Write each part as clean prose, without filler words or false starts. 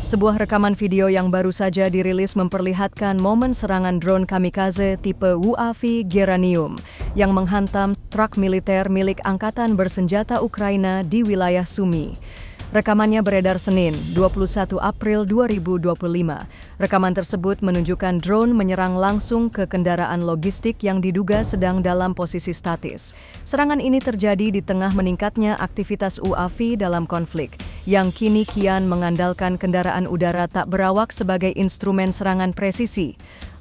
Sebuah rekaman video yang baru saja dirilis memperlihatkan momen serangan drone kamikaze tipe UAV Geranium yang menghantam truk militer milik Angkatan Bersenjata Ukraina di wilayah Sumy. Rekamannya beredar Senin, 21 April 2025. Rekaman tersebut menunjukkan drone menyerang langsung ke kendaraan logistik yang diduga sedang dalam posisi statis. Serangan ini terjadi di tengah meningkatnya aktivitas UAV dalam konflik, yang kini kian mengandalkan kendaraan udara tak berawak sebagai instrumen serangan presisi.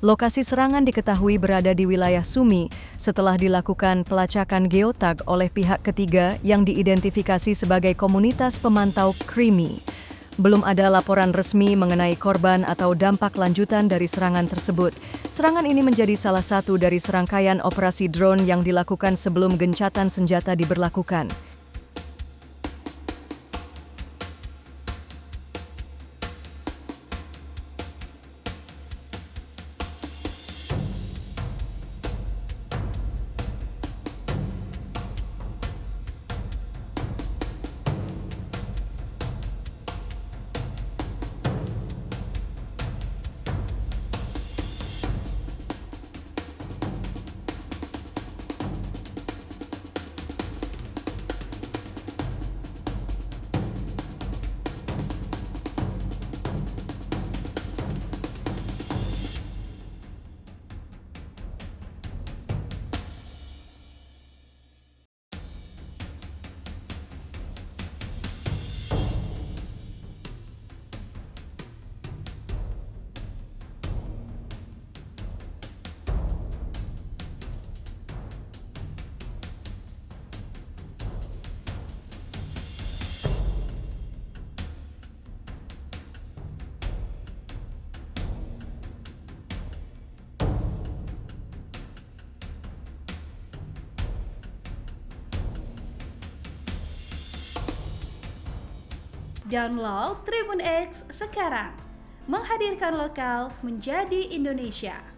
Lokasi serangan diketahui berada di wilayah Sumy setelah dilakukan pelacakan geotag oleh pihak ketiga yang diidentifikasi sebagai komunitas pemantau Krimi. Belum ada laporan resmi mengenai korban atau dampak lanjutan dari serangan tersebut. Serangan ini menjadi salah satu dari serangkaian operasi drone yang dilakukan sebelum gencatan senjata diberlakukan. Download Tribun X sekarang, menghadirkan lokal menjadi Indonesia.